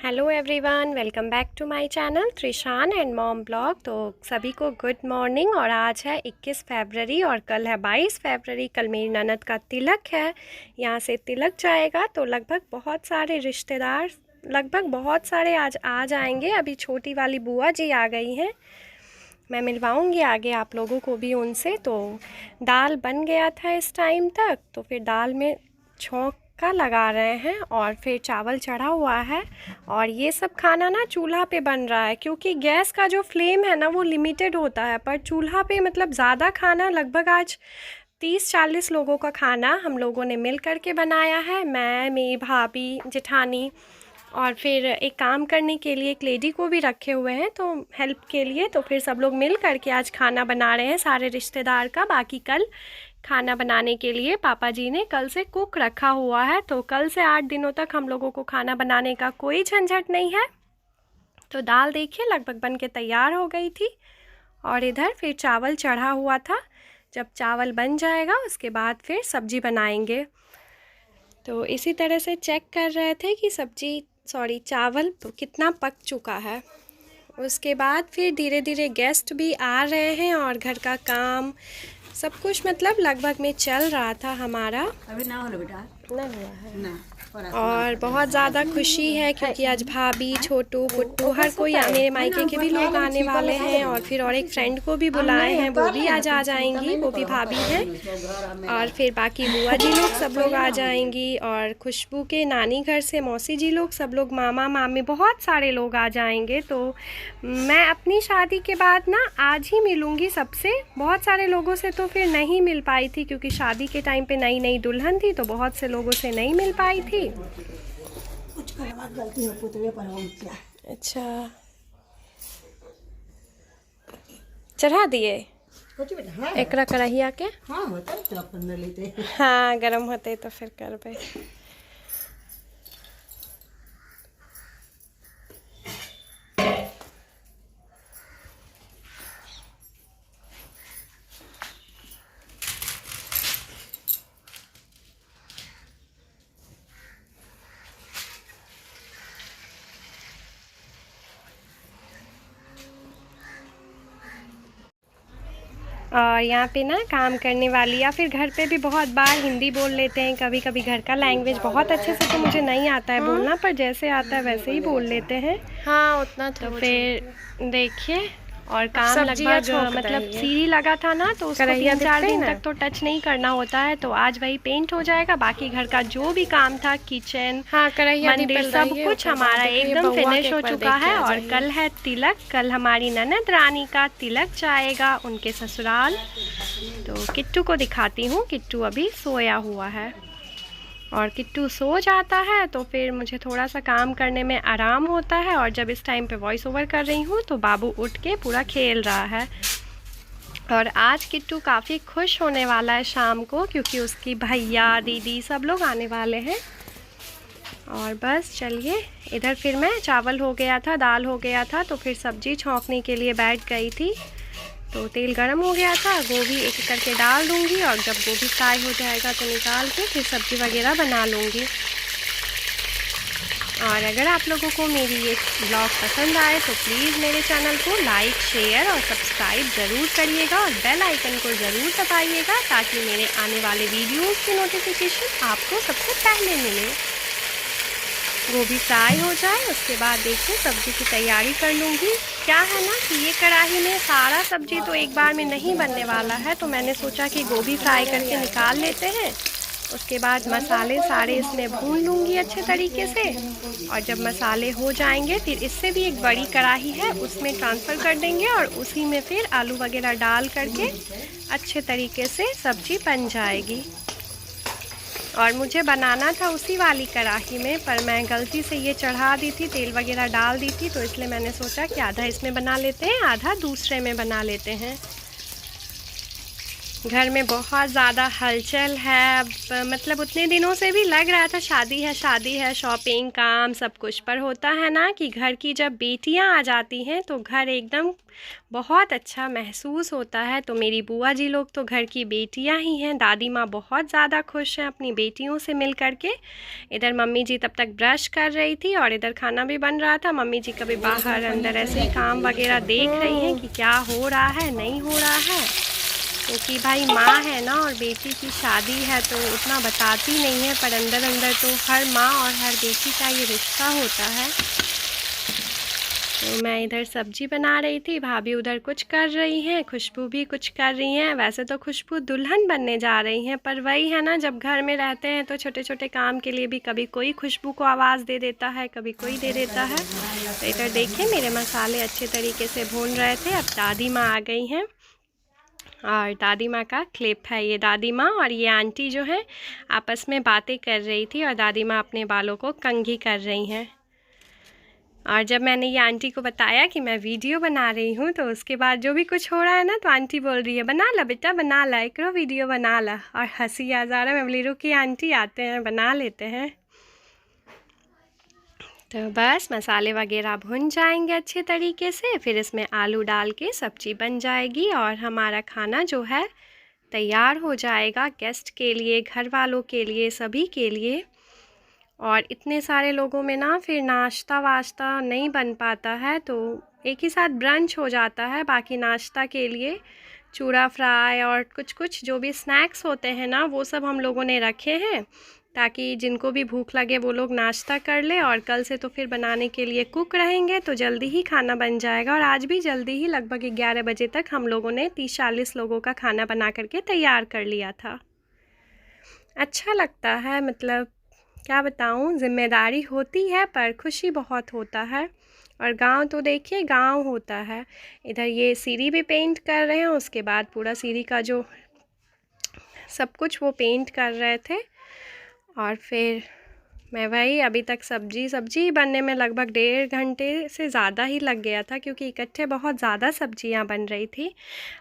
Hello everyone, welcome back to my channel Trishan and mom blog. तो सभी को good morning. और आज है 21 फरवरी और कल है 22 फरवरी। कल मेरी ननद का तिलक है। यहाँ से तिलक जाएगा तो लगभग बहुत सारे रिश्तेदार बहुत सारे आज आ जाएंगे। अभी छोटी वाली बुआ जी आ गई हैं, मैं मिलवाऊंगी आगे आप लोगों को भी उनसे। तो दाल बन गया था इस टाइम तक, तो फिर दाल में छौंक का लगा रहे हैं और फिर चावल चढ़ा हुआ है। और ये सब खाना ना चूल्हा पे बन रहा है, क्योंकि गैस का जो फ्लेम है ना वो लिमिटेड होता है, पर चूल्हा पे मतलब ज़्यादा खाना, लगभग आज 30-40 लोगों का खाना हम लोगों ने मिल कर के बनाया है। मैं, मेरी भाभी, जेठानी और फिर एक काम करने के लिए एक लेडी को भी रखे हुए हैं तो हेल्प के लिए। तो फिर सब लोग मिल कर के आज खाना बना रहे हैं सारे रिश्तेदार का। बाकी कल खाना बनाने के लिए पापा जी ने कल से कुक रखा हुआ है, तो कल से 8 दिनों तक हम लोगों को खाना बनाने का कोई झंझट नहीं है। तो दाल देखिए लगभग बन के तैयार हो गई थी और इधर फिर चावल चढ़ा हुआ था। जब चावल बन जाएगा उसके बाद फिर सब्जी बनाएंगे। तो इसी तरह से चेक कर रहे थे कि चावल तो कितना पक चुका है। उसके बाद फिर धीरे धीरे गेस्ट भी आ रहे हैं और घर का काम सब कुछ मतलब लगभग में चल रहा था हमारा। अभी ना हो बेटा, ना हुआ है ना। और बहुत ज़्यादा खुशी है क्योंकि आज भाभी, छोटू, पुट्टू हर कोई, मेरे मायके के भी लोग आने वाले हैं। और फिर और एक फ्रेंड को भी बुलाए हैं, वो भी आज आ जाएंगी, वो भी भाभी हैं। और फिर बाकी बुआ जी लोग सब लोग आ जाएंगी। और खुशबू के नानी घर से मौसी जी लोग, सब लोग, मामा मामी, बहुत सारे लोग आ जाएंगे। तो मैं अपनी शादी के बाद ना आज ही मिलूँगी सबसे। बहुत सारे लोगों से तो फिर नहीं मिल पाई थी, क्योंकि शादी के टाइम पे नई नई दुल्हन थी, तो बहुत से लोगों से नहीं मिल पाई थी। कुछ गलती हो पुतले पर हो क्या? अच्छा, चढ़ा दिए कुछ बेटा, हाँ एकरा कढ़ैया के। हाँ होता है तो अपन ले लेते। हाँ, गरम होते तो फिर करबे। और यहाँ पे ना काम करने वाली, या फिर घर पे भी बहुत बार हिंदी बोल लेते हैं, कभी कभी घर का लैंग्वेज बहुत अच्छे से तो मुझे नहीं आता है बोलना, पर जैसे आता है वैसे ही बोल लेते हैं। हाँ, उतना तो फिर देखिए। और काम लगभग मतलब सीढ़ी लगा था ना, तो उसको 3-4 दिन तक तो टच नहीं करना होता है, तो आज वही पेंट हो जाएगा। बाकी घर का जो भी काम था, किचन, मंदिर, सब कुछ हमारा एकदम फिनिश हो चुका है। और कल है तिलक, कल हमारी ननद रानी का तिलक जाएगा उनके ससुराल। तो किट्टू को दिखाती हूँ, किट्टू अभी सोया हुआ है। और किट्टू सो जाता है तो फिर मुझे थोड़ा सा काम करने में आराम होता है। और जब इस टाइम पे वॉइस ओवर कर रही हूँ तो बाबू उठ के पूरा खेल रहा है। और आज किट्टू काफ़ी खुश होने वाला है शाम को, क्योंकि उसकी भैया, दीदी सब लोग आने वाले हैं। और बस चलिए, इधर फिर मैं, चावल हो गया था, दाल हो गया था, तो फिर सब्जी छौंकने के लिए बैठ गई थी। तो तेल गरम हो गया था, गोभी एक एक करके डाल दूंगी और जब गोभी फ्राई हो जाएगा तो निकाल के फिर सब्ज़ी वगैरह बना लूँगी। और अगर आप लोगों को मेरी ये ब्लॉग पसंद आए तो प्लीज़ मेरे चैनल को लाइक, शेयर और सब्सक्राइब ज़रूर करिएगा और बेल आइकन को ज़रूर दबाइएगा, ताकि मेरे आने वाले वीडियोज़ की नोटिफिकेशन आपको सबसे पहले मिले। गोभी फ्राई हो जाए उसके बाद देखिए सब्ज़ी की तैयारी कर लूँगी। क्या है ना कि ये कढ़ाई में सारा सब्ज़ी तो एक बार में नहीं बनने वाला है, तो मैंने सोचा कि गोभी फ्राई करके निकाल लेते हैं। उसके बाद मसाले सारे इसमें भून लूँगी अच्छे तरीके से। और जब मसाले हो जाएंगे फिर इससे भी एक बड़ी कढ़ाई है उसमें ट्रांसफ़र कर देंगे और उसी में फिर आलू वगैरह डाल करके अच्छे तरीके से सब्ज़ी बन जाएगी। और मुझे बनाना था उसी वाली कढ़ाई में, पर मैं गलती से ये चढ़ा दी थी, तेल वगैरह डाल दी थी, तो इसलिए मैंने सोचा कि आधा इसमें बना लेते हैं, आधा दूसरे में बना लेते हैं। घर में बहुत ज़्यादा हलचल है। अब मतलब उतने दिनों से भी लग रहा था शादी है, शॉपिंग काम सब कुछ, पर होता है ना कि घर की जब बेटियां आ जाती हैं तो घर एकदम बहुत अच्छा महसूस होता है। तो मेरी बुआ जी लोग तो घर की बेटियां ही हैं। दादी माँ बहुत ज़्यादा खुश हैं अपनी बेटियों से मिल कर के। इधर मम्मी जी तब तक ब्रश कर रही थी और इधर खाना भी बन रहा था। मम्मी जी कभी बाहर अंदर ऐसे ही काम वगैरह देख रही हैं कि क्या हो रहा है नहीं हो रहा है, क्योंकि भाई माँ है ना और बेटी की शादी है तो उतना बताती नहीं है, पर अंदर अंदर तो हर माँ और हर बेटी का ये रिश्ता होता है। तो मैं इधर सब्जी बना रही थी, भाभी उधर कुछ कर रही हैं, खुशबू भी कुछ कर रही हैं। वैसे तो खुशबू दुल्हन बनने जा रही हैं, पर वही है ना, जब घर में रहते हैं तो छोटे छोटे काम के लिए भी कभी कोई खुशबू को आवाज़ दे देता है, कभी कोई दे देता है। तो इधर देखिए मेरे मसाले अच्छे तरीके से भून रहे थे। अब दादी माँ आ गई हैं और दादी माँ का क्लिप है ये। दादी माँ और ये आंटी जो है आपस में बातें कर रही थी और दादी माँ अपने बालों को कंघी कर रही हैं। और जब मैंने ये आंटी को बताया कि मैं वीडियो बना रही हूँ तो उसके बाद जो भी कुछ हो रहा है ना, तो आंटी बोल रही है बना ला बेटा बना ला, एक वीडियो बना ला। और हंसी आ जा रहा है। मैं बोली रुकी आंटी आते हैं बना लेते हैं। तो बस मसाले वगैरह भुन जाएंगे अच्छे तरीके से, फिर इसमें आलू डाल के सब्ज़ी बन जाएगी और हमारा खाना जो है तैयार हो जाएगा गेस्ट के लिए, घर वालों के लिए, सभी के लिए। और इतने सारे लोगों में ना फिर नाश्ता वाश्ता नहीं बन पाता है, तो एक ही साथ ब्रंच हो जाता है। बाकी नाश्ता के लिए चूड़ा फ्राई और कुछ कुछ जो भी स्नैक्स होते हैं ना, वो सब हम लोगों ने रखे हैं ताकि जिनको भी भूख लगे वो लोग नाश्ता कर ले। और कल से तो फिर बनाने के लिए कुक रहेंगे तो जल्दी ही खाना बन जाएगा। और आज भी जल्दी ही लगभग 11 बजे तक हम लोगों ने 30-40 लोगों का खाना बना करके तैयार कर लिया था। अच्छा लगता है, मतलब क्या बताऊँ, ज़िम्मेदारी होती है पर खुशी बहुत होता है। और गांव तो देखिए गांव होता है। इधर ये सीढ़ी भी पेंट कर रहे हैं, उसके बाद पूरा सीढ़ी का जो सब कुछ वो पेंट कर रहे थे। और फिर मैं वही अभी तक सब्जी बनने में लगभग 1.5 घंटे से ज़्यादा ही लग गया था, क्योंकि इकट्ठे बहुत ज़्यादा सब्जियां बन रही थी।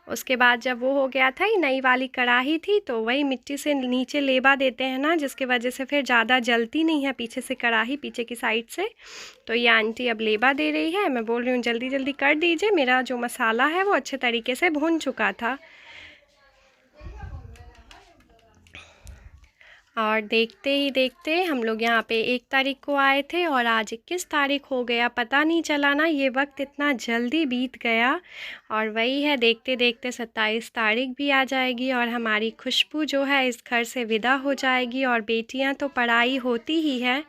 उसके बाद जब वो हो गया था, ये नई वाली कढ़ाई थी तो वही मिट्टी से नीचे लेबा देते हैं ना, जिसकी वजह से फिर ज़्यादा जलती नहीं है पीछे से कढ़ाई, पीछे की साइड से। तो ये आंटी अब लेबा दे रही है। मैं बोल रही हूँ जल्दी जल्दी कर दीजिए, मेरा जो मसाला है वो अच्छे तरीके से भुन चुका था। और देखते ही देखते हम लोग यहाँ पे 1 तारीख को आए थे और आज 21 तारीख हो गया। पता नहीं चला ना, ये वक्त इतना जल्दी बीत गया। और वही है, देखते देखते 27 तारीख भी आ जाएगी और हमारी खुशबू जो है इस घर से विदा हो जाएगी। और बेटियाँ तो पढ़ाई होती ही है,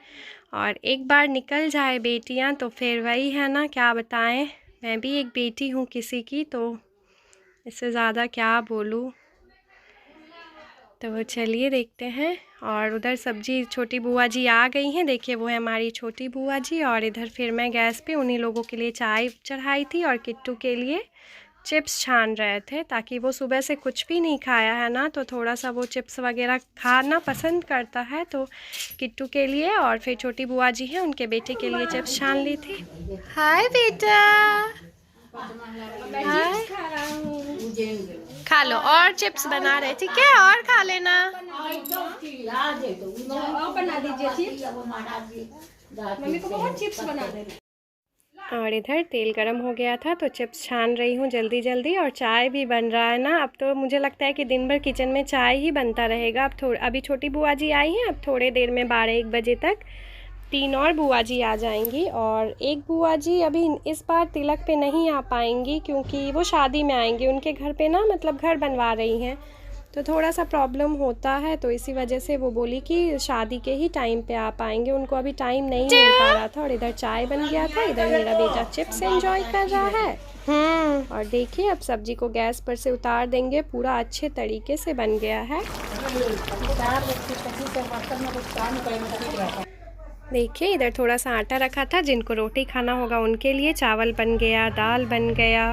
और एक बार निकल जाए बेटियाँ तो फिर वही है ना, क्या बताएं, मैं भी एक बेटी हूँ किसी की, तो इससे ज़्यादा क्या बोलूँ। तो चलिए देखते हैं। और उधर सब्जी छोटी बुआ जी आ गई हैं, देखिए वो है हमारी छोटी बुआ जी। और इधर फिर मैं गैस पे उन्हीं लोगों के लिए चाय चढ़ाई थी और किट्टू के लिए चिप्स छान रहे थे, ताकि वो सुबह से कुछ भी नहीं खाया है ना, तो थोड़ा सा वो चिप्स वगैरह खाना पसंद करता है। तो किट्टू के लिए और फिर छोटी बुआ जी हैं उनके बेटे के लिए चिप्स छान ली थी। हाय बेटा, हाय, खा लो। और चिप्स बना रहे, ठीक है, और खा लेना। बना दीजिए चिप्स, मम्मी को बहुत चिप्स बना देना। और इधर तेल गरम हो गया था तो चिप्स छान रही हूँ जल्दी जल्दी, और चाय भी बन रहा है ना। अब तो मुझे लगता है कि दिन भर किचन में चाय ही बनता रहेगा। अब अभी छोटी बुआ जी आई हैं, अब थोड़े देर में 12-1 बजे तक 3 और बुआ जी आ जाएंगी। और एक बुआ जी अभी इस बार तिलक पे नहीं आ पाएंगी, क्योंकि वो शादी में आएंगी। उनके घर पे ना, मतलब घर बनवा रही हैं, तो थोड़ा सा प्रॉब्लम होता है, तो इसी वजह से वो बोली कि शादी के ही टाइम पे आ पाएंगे। उनको अभी टाइम नहीं मिल पा रहा था। और इधर चाय बन गया था, इधर मेरा बेटा चिप्स एंजॉय कर रहा है। और देखिए अब सब्जी को गैस पर से उतार देंगे, पूरा अच्छे तरीके से बन गया है। देखिए इधर थोड़ा सा आटा रखा था, जिनको रोटी खाना होगा उनके लिए। चावल बन गया, दाल बन गया,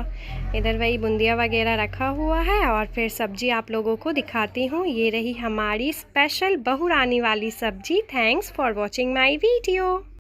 इधर वही बूंदिया वगैरह रखा हुआ है। और फिर सब्जी आप लोगों को दिखाती हूँ, ये रही हमारी स्पेशल बहुरानी वाली सब्जी। Thanks for watching my video.